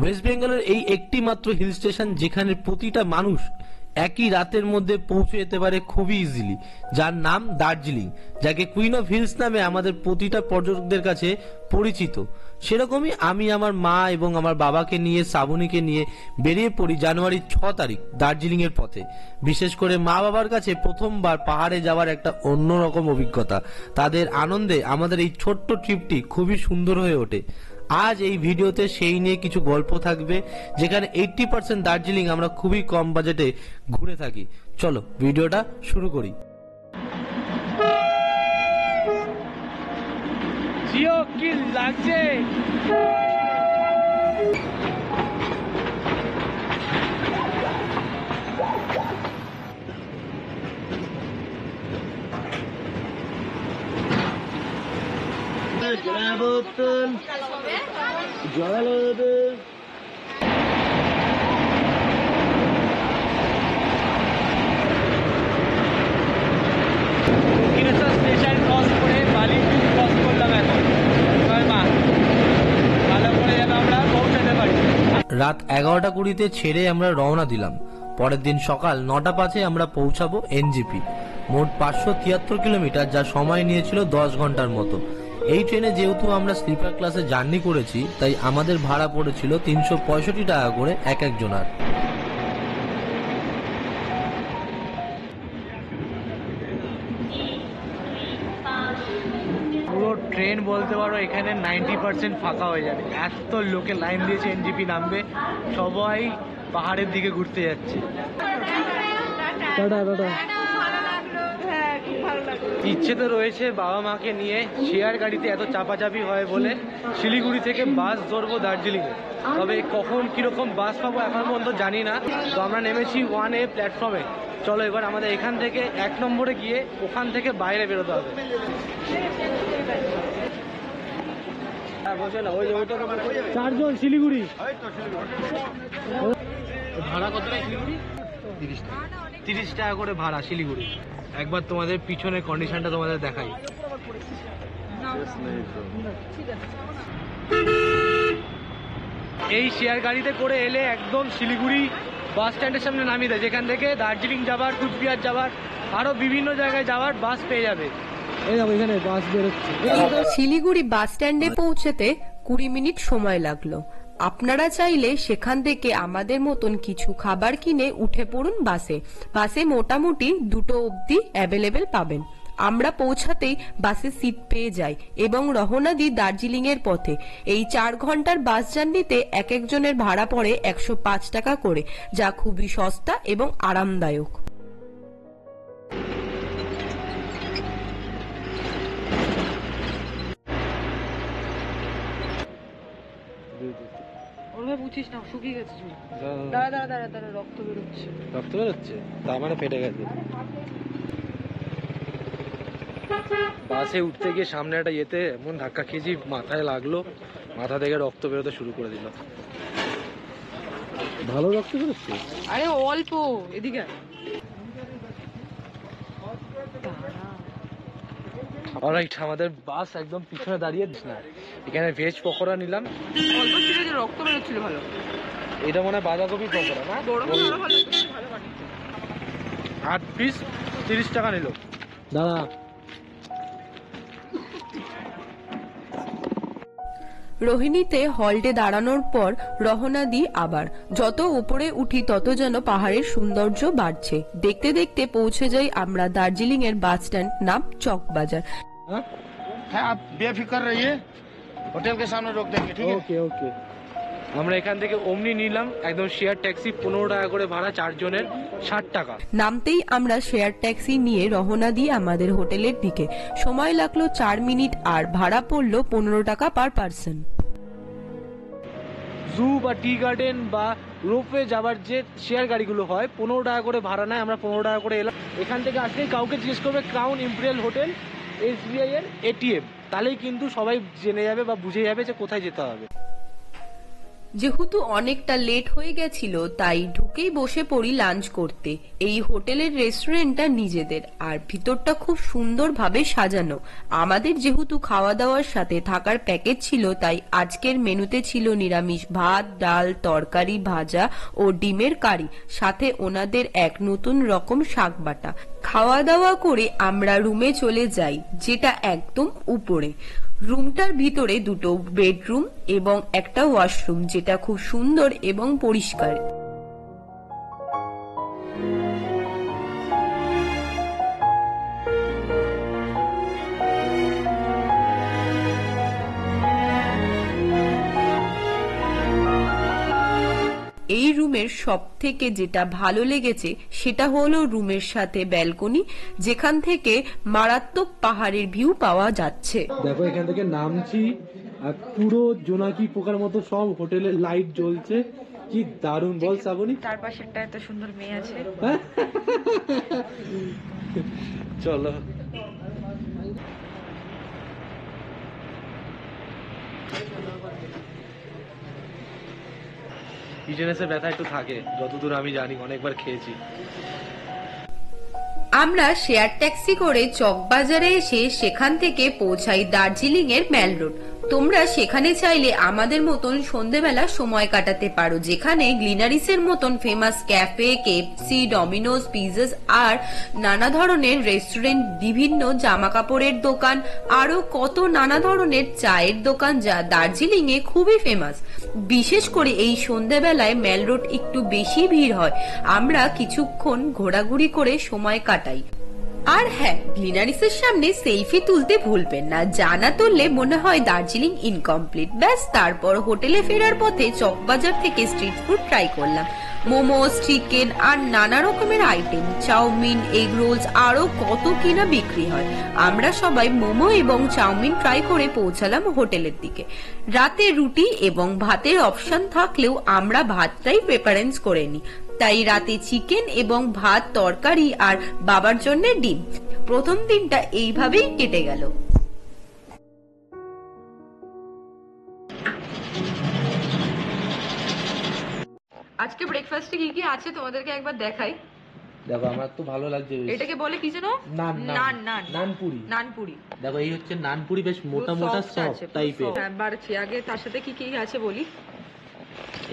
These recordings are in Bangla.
ওয়েস্ট বেঙ্গলের এই একটি মাত্র হিল স্টেশন যেখানে প্রতিটা মানুষ একই রাতের মধ্যে পৌঁছে যেতে পারে খুবই ইজিলি, যার নাম দার্জিলিং, যাকে কুইন অফ হিলস নামে আমাদের প্রতিটা পর্যটকদের কাছে পরিচিত। সেরকমই আমি আমার মা এবং আমার বাবাকে নিয়ে, শ্রাবণীকে নিয়ে বেরিয়ে পড়ি জানুয়ারির 6 তারিখ দার্জিলিং এর পথে। বিশেষ করে মা বাবার কাছে প্রথমবার পাহাড়ে যাওয়ার একটা অন্যরকম অভিজ্ঞতা। তাদের আনন্দে আমাদের এই ছোট্ট ট্রিপটি খুবই সুন্দর হয়ে ওঠে। আজ এই ভিডিওতে সেই নিয়ে কিছু গল্প থাকবে, যেখানে 80% দার্জিলিং আমরা খুবই কম বাজেটে ঘুরে থাকি। চলো ভিডিওটা শুরু করি। জিও কি লাগছে? স্টেশন ক্রস করে বালিপুর ক্রস করলাম। এখন ভালো করে যেন আমরা পৌঁছাতে পারি। রাত 11:20 ছেড়ে আমরা রওনা দিলাম। পরের দিন সকাল 9:05 আমরা পৌঁছাবো এনজিপি। মোট 573 কিলোমিটার, যা সময় নিয়েছিল 10 ঘন্টার মতো। এই ট্রেনে যেহেতু আমরা স্লিপার ক্লাসে জার্নি করেছি, তাই আমাদের ভাড়া পড়েছিল 365 টাকা করে এক একজনার। পুরো ট্রেন বলতে পারো এখানে 90% ফাঁকা হয়ে যাবে, এত লোকে লাইন দিয়েছে এনজিপি নামবে। সবাই পাহাড়ের দিকে ঘুরতে যাচ্ছে। ইচ্ছে তো রয়েছে বাবা মাকে নিয়ে শেয়ার গাড়িতে, এত চাপাচাপি হয় বলে শিলিগুড়ি থেকে বাস ধরবো দার্জিলিংয়ে। তবে কখন কিরকম বাস পাবো এখন পর্যন্ত জানি না। তো আমরা নেমেছি 1A প্ল্যাটফর্মে। চলো এবার আমাদের এখান থেকে 1 নম্বরে গিয়ে ওখান থেকে বাইরে বেরোতে হবে। চারজন শিলিগুড়ি। ভাড়া কত টাকা শিলিগুড়ি? 30 টাকা করে ভাড়া শিলিগুড়ি। একবার তোমাদের পিছনে কন্ডিশনটা তোমাদের দেখাই। এই শেয়ার গাড়িতে করে এলে একদম শিলিগুড়ি বাস স্ট্যান্ডের সামনে নামিয়ে দেয়, যেখান থেকে দার্জিলিং যাবার, কুচবিহার যাবার, আরো বিভিন্ন জায়গায় যাওয়ার বাস পেয়ে যাবে। এই দেখো এখানে বাস বেরোচ্ছে। শিলিগুড়ি বাস স্ট্যান্ডে পৌঁছতে 20 মিনিট সময় লাগলো। আপনারা চাইলে সেখান থেকে আমাদের মতন কিছু খাবার কিনে উঠে পড়ুন বাসে। বাসে মোটামুটি 2টো অবধি অ্যাভেলেবেল পাবেন। আমরা পৌঁছাতেই বাসে সিট পেয়ে যাই এবং রওনা দিই দার্জিলিং এর পথে। এই 4 ঘন্টার বাস জার্নিতে এক একজনের ভাড়া পড়ে 105 টাকা করে, যা খুবই সস্তা এবং আরামদায়ক। বুঝিস না, শুকিয়ে গেছে চুল। দাঁড়া দাঁড়া দাঁড়া দাঁড়া, রক্ত বেরোচ্ছে। রক্ত বেরোচ্ছে? তার মানে ফেটে গেছে। বাসে উঠতে গিয়ে সামনে একটা ইয়েতে এমন ধাক্কা খেয়েছি, মাথায় লাগলো, মাথা থেকে রক্ত বেরোতে শুরু করে দিল। ভালো রক্ত বেরোচ্ছে? আরে অল্প, এদিকে অলরাইট, আমাদের বাস একদম পিছনে দাঁড়িয়ে না। এখানে ভেজ পকোড়া নিলাম। অল্প ছিল যে রক্ত বেরোচ্ছিল। ভালো, এটা মনে হয় বাঁধাকপি পকোড়া না? 8 পিস 30 টাকা নিল। দাঁড়া, রোহিণীতে হল্টে দাঁড়ানোর পর রওনা দিই আবার। যত উপরে উঠি তত যেন পাহাড়ের সৌন্দর্য বাড়ছে। দেখতে দেখতে পৌঁছে যাই আমরা দার্জিলিং এর বাস স্ট্যান্ড, নাম চক বাজার। है आप बेफिक्र रहिए, होटल के सामने रोक देंगे, ठीक है? ওকে ওকে। আমরা এখান থেকে অমনি নিলাম, একদম শেয়ার ট্যাক্সি, 15 টাকা করে ভাড়া, 4 জনের 60 টাকা। নামতেই আমরা শেয়ার ট্যাক্সি নিয়ে রওনা দিই আমাদের হোটেলের দিকে। সময় লাগলো 4 মিনিট আর ভাড়া পড়লো 15 টাকা পার পার্সন। জু বা টি গার্ডেন বা রোপওয়ে যাবার যে শেয়ার গাড়িগুলো হয় 15 টাকা করে ভাড়া নেয়। আমরা 15 টাকা করে এলাম। এখান থেকে আসলেই কাউকে জিজ্ঞেস করবে ক্রাউন ইম্পেরিয়াল হোটেল, SBI এর ATM, তাহলেই কিন্তু সবাই জেনে যাবে বা বুঝে যাবে যে কোথায় যেতে হবে। যেহেতু অনেকটা লেট হয়ে গেছিল তাই ঢুকেই বসে পড়ি লাঞ্চ করতে। এই হোটেলের রেস্টুরেন্টটা নিজেদের, আর ভিতরটা খুব সুন্দরভাবে সাজানো। আমাদের যেহেতু খাওয়া দাওয়ার সাথে থাকার প্যাকেজ ছিল, তাই আজকের মেনুতে ছিল নিরামিষ ভাত, ডাল, তরকারি, ভাজা ও ডিমের কারি, সাথে ওনাদের এক নতুন রকম শাক বাটা। খাওয়া দাওয়া করে আমরা রুমে চলে যাই, যেটা একদম উপরে। রুমটার ভিতরে দুটো বেডরুম এবং একটা ওয়াশরুম, যেটা খুব সুন্দর এবং পরিষ্কার। এই রুমের সব থেকে যেটা ভালো লেগেছে সেটা হলো রুমের সাথে ব্যালকনি, যেখান থেকে মারাত্মক পাহাড়ের ভিউ পাওয়া যাচ্ছে। দেখো এখান থেকে নামছি আর পুরো জোনাকি পোকার মতো সব হোটেলের লাইট জ্বলছে, কি দারুণ বল শ্রাবণী। তার পাশে একটা এত সুন্দর মেয়ে আছে। চলো কিচেনেসে ব্যথা একটু থাকে, যতদূর আমি জানি, অনেকবার খেয়েছি। আমরা শেয়ার ট্যাক্সি করে চকবাজারে এসে সেখান থেকে পৌঁছাই দার্জিলিং এর ম্যাল রোড। তোমরা সেখানে চাইলে আমাদের মতন সন্ধেবেলা সময় কাটাতে পারো, যেখানে গ্লিনারিসের মতন famous cafe, KFC, Domino's, pizzas আর নানা ধরনের রেস্টুরেন্ট, বিভিন্ন জামা কাপড়ের দোকান, আরো কত নানা ধরনের চায়ের দোকান, যা দার্জিলিং এ খুবই ফেমাস। বিশেষ করে এই সন্ধেবেলায় ম্যাল রোড একটু বেশি ভিড় হয়। আমরা কিছুক্ষণ ঘোরাঘুরি করে সময় কাটাই। আর হ্যাঁ, গ্লিনারিসের সামনে সেলফি তুলতে ভুলবেন না, যা না তুললে মনে হয় দার্জিলিং ইনকমপ্লিট। ব্যাস, তারপর হোটেলে ফেরার পথে চকবাজার থেকে স্ট্রিট ফুড ট্রাই করলাম। মোমোস, চিকেন আর নানা রকমের আইটেম, চাউমিন, এগ রোলস, আরো কত কিনা বিক্রি হয়। আমরা সবাই মোমো এবং চাউমিন ট্রাই করে পৌঁছালাম হোটেলের দিকে। রাতে রুটি এবং ভাতের অপশন থাকলেও আমরা ভাতটাই প্রেফারেন্স করে নিই, তাই রাতে চিকেন এবং ভাত, তরকারি আর বাবার জন্য ডিম। প্রথম দিনটা এইভাবেই কেটে গেল। আজকে ব্রেকফাস্টে কি কি আছে তোমাদেরকে একবার দেখাই। দেখো আমার তো ভালো লাগছে বেশ। এটাকে বলে কি যেন? নান নান নান নানপুরি। নানপুরি। দেখো এই হচ্ছে নানপুরি, বেশ মোটা মোটা Soft সফট আছে, পুরো টাইপের। soft। বাড়ছি আগে, তার সাথে কি কি আছে বলি।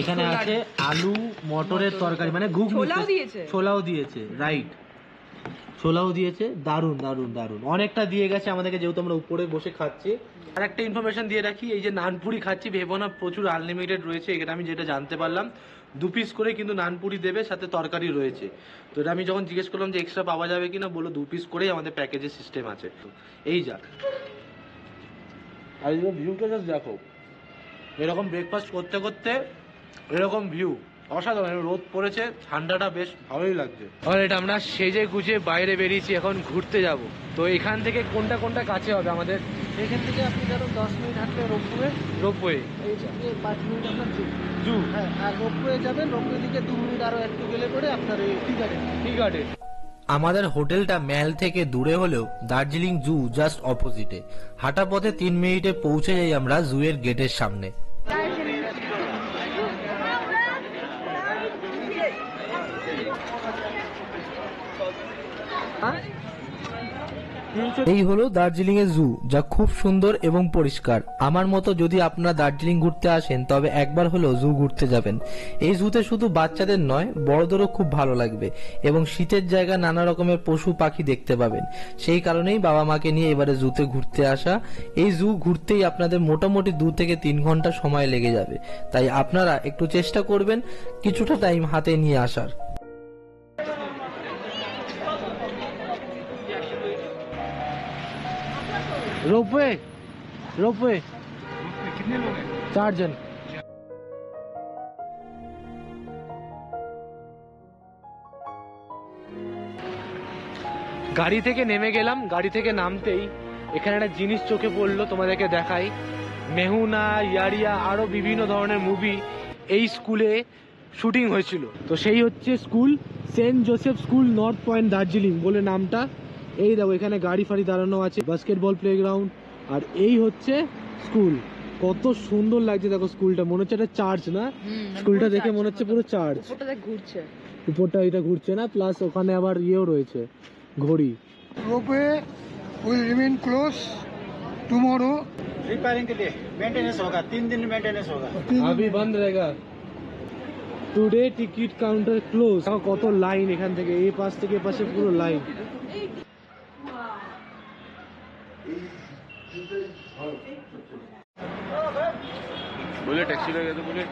এখানে ছোলা আছে আলু মটরের তরকারি, মানে ঘুগনি। ছোলাও দিয়েছে? ছোলাও দিয়েছে, রাইট, ছোলাও দিয়েছে। দারুন দারুন দারুন, অনেকটা দিয়ে গেছে আমাদেরকে, যেহেতু আমরা উপরে বসে খাচ্ছি। আর একটা ইনফরমেশন দিয়ে রাখি, এই যে নানপুরি খাচ্ছি, ভেবো না প্রচুর আনলিমিটেড রয়েছে। এটা আমি যেটা জানতে পারলাম, 2 পিস করে কিন্তু নানপুরি দেবে, সাথে তরকারি রয়েছে। তো এটা আমি যখন জিজ্ঞেস করলাম যে এক্সট্রা পাওয়া যাবে কিনা, বললো 2 পিস করেই আমাদের প্যাকেজের সিস্টেম আছে। তো এই যা, আর ভিউটা জাস্ট দেখো, এরকম ব্রেকফাস্ট করতে করতে এরকম ভিউ অসাধারণ। রোদ পড়েছে, ঠান্ডাটা বেশ ভালোই লাগছে। অলরেডি আমরা সেজে গুজে বাইরে বেরিয়েছি, এখন ঘুরতে যাব। তো এখান থেকে কোনটা কোনটা কাছে হবে আমাদের? এখান থেকে আপনি ধরুন 10 মিনিট হাঁটলে রোপওয়ে, রোপওয়ে, এই থেকে 5 মিনিট আপনার জু, হ্যাঁ, আর রোপওয়ে যাবেন, রোপওয়ে দিকে 2 মিনিট আরো একটু গেলে পরে আপনার এই টি গার্ডেন। ঠিক আছে। আমাদের হোটেলটা ম্যাল থেকে দূরে হলেও দার্জিলিং জু জাস্ট অপোজিটে। হাঁটা পথে 3 মিনিটে পৌঁছে যাই আমরা জু এর গেটের সামনে। এই হলো দার্জিলিং এর জু, যা খুব সুন্দর এবং পরিষ্কার। আমার মতো যদি আপনারা দার্জিলিং ঘুরতে আসেন, তবে একবার হলেও জু ঘুরতে যাবেন। এই জুতে শুধু বাচ্চাদের নয়, বড়দেরও খুব ভালো লাগবে এবং শীতের জায়গা নানা রকমের পশু পাখি দেখতে পাবেন। সেই কারণেই বাবা মাকে নিয়ে এবারে জুতে ঘুরতে আসা। এই জু ঘুরতেই আপনাদের মোটামুটি 2 থেকে 3 ঘন্টা সময় লেগে যাবে, তাই আপনারা একটু চেষ্টা করবেন কিছুটা টাইম হাতে নিয়ে আসার। रोपवे, रोपवे कितने लोग हैं? 4 जन। গাড়ি থেকে নেমে গেলাম। গাড়ি থেকে নামতেই এখানে একটা জিনিস চোখে পড়লো, তোমাদেরকে দেখাই। মেহুনা, ইয়ারিয়া, আরো বিভিন্ন ধরনের মুভি এই স্কুলে শুটিং হয়েছিল। তো সেই হচ্ছে school, Saint Joseph school, North Point, Darjeeling বলে নামটা। এই দেখো এখানে গাড়ি ফাড়ি দাঁড়ানো আছে, বাস্কেটবল প্লেগ্রাউন্ড, আর এই হচ্ছে স্কুল। কত সুন্দর লাগছে দেখো স্কুলটা, মনে হচ্ছে একটা চার্চ না? স্কুলটা দেখে মনে হচ্ছে পুরো চার্চ। ঘুরছে। উপরটা এটা ঘুরছে না, প্লাস ওখানে আবার ইয়েও রয়েছে, ঘড়ি। Ropeway will remain close tomorrow repairing के लिए मेंटेनेंस होगा, 3 दिन मेंटेनेंस होगा। अभी बंद रहेगा। Today ticket counter close. দেখো কত লাইন এখান থেকে, এই পাশ থেকে এই পাশে পুরো লাইন। बुलेट टैक्सी लगे तो बुलेट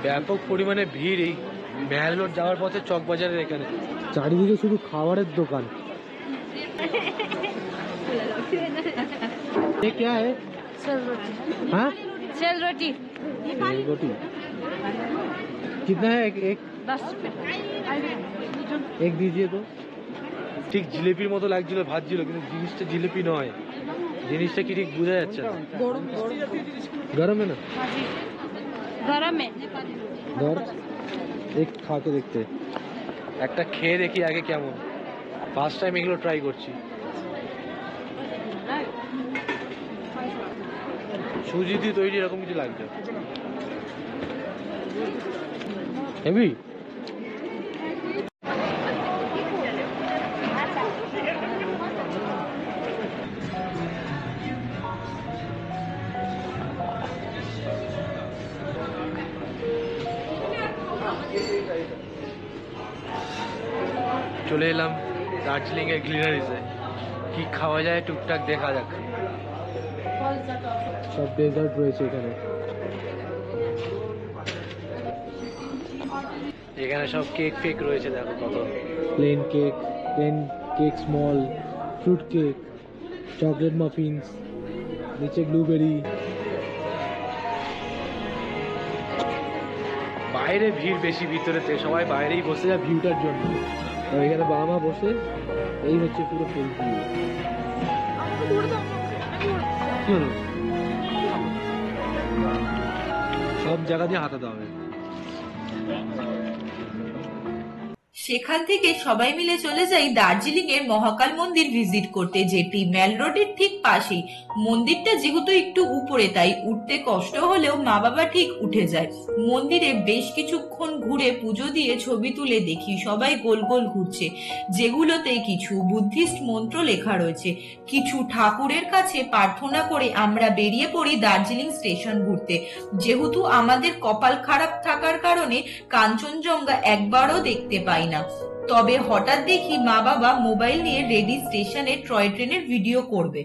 ব্যাপক পরিমাণে ভিড় এই ম্যালরোড যাওয়ার পথে চক বাজারের এখানে, চারিদিকে শুধু খাবারের দোকান। ये क्या है? हाँ चल रोटी रोटी कितना है? एक 10 रुपए। एक दीजिए तो। ঠিক জিলিপির মতো লাগছিল, ভাজছিল, কিন্তু জিনিসটা জিলিপি নয়। জিনিসটা কি ঠিক বোঝা যাচ্ছে না। গরম है ना? गरम है। ধর এক খা কে দেখতে, একটা খেয়ে দেখি আগে কেমন। ফার্স্ট টাইম এগুলো ট্রাই করছি। সুজি দিয়ে তৈরি এরকম কিছু লাগছে। হেভি। চলে এলাম দার্জিলিং এর গ্লিনারিজে, কি খাওয়া যায় টুকটাক দেখা যাক। সব ডেজার্ট রয়েছে এখানে, এখানে সব কেক ফেক রয়েছে। দেখো কত plane cake, small fruit cake, chocolate muffins, নিচে ব্লুবেরি। বাইরে ভিড় বেশি, ভিতরেতে সবাই বাইরেই বসে যায় ভিউটার জন্য। আর এখানে বাবা মা বসে, এই হচ্ছে পুরো ফুল ভিউ। কি হলো? সব জায়গা দিয়ে হাতাতে হবে। সেখান থেকে সবাই মিলে চলে যাই দার্জিলিং এর মহাকাল মন্দির ভিজিট করতে, যেটি ম্যাল রোডের ঠিক পাশেই। মন্দিরটা যেহেতু একটু উপরে, তাই উঠতে কষ্ট হলেও মা বাবা ঠিক উঠে যায়। মন্দিরে বেশ কিছুক্ষণ ঘুরে পুজো দিয়ে ছবি তুলে দেখি সবাই গোল গোল ঘুরছে, যেগুলোতে কিছু বুদ্ধিস্ট মন্ত্র লেখা রয়েছে। কিছু ঠাকুরের কাছে প্রার্থনা করে আমরা বেরিয়ে পড়ি দার্জিলিং স্টেশন ঘুরতে। যেহেতু আমাদের কপাল খারাপ থাকার কারণে কাঞ্চনজঙ্ঘা একবারও দেখতে পাই না, তবে হঠাৎ দেখি মা বাবা মোবাইল নিয়ে রেডি স্টেশনে টয় ট্রেনের ভিডিও করবে।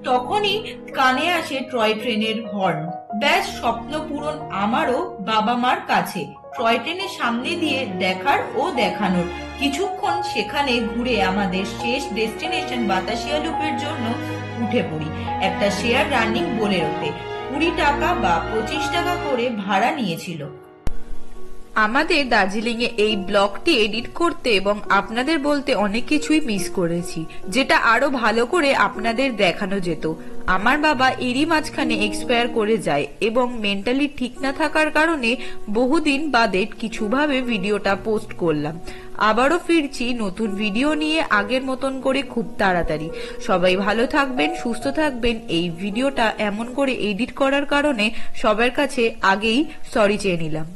তখনই কানে আসে টয় ট্রেনের হর্ন। ব্যাস স্বপ্ন পূরণ আমারও বাবা মার কাছে। টয় ট্রেনের সামনে দিয়ে দেখার ও দেখানোর। কিছুক্ষণ সেখানে ঘুরে আমাদের শেষ ডেস্টিনেশন বাতাসিয়া লুপের জন্য উঠে পড়ি একটা শেয়ার রানিং বোলেরোতে। 20 টাকা বা 25 টাকা করে ভাড়া নিয়েছিল। আমাদের দার্জিলিং এ এই ব্লগটি এডিট করতে এবং আপনাদের বলতে অনেক কিছুই মিস করেছি, যেটা আরো ভালো করে আপনাদের দেখানো যেত। আমার বাবা এরই মাঝখানে এক্সপায়ার করে যায় এবং মেন্টালি ঠিক না থাকার কারণে বহুদিন বাদে কিছুভাবে ভিডিওটা পোস্ট করলাম। আবারও ফিরছি নতুন ভিডিও নিয়ে আগের মতন করে খুব তাড়াতাড়ি। সবাই ভালো থাকবেন, সুস্থ থাকবেন। এই ভিডিওটা এমন করে এডিট করার কারণে সবার কাছে আগেই সরি চেয়ে নিলাম।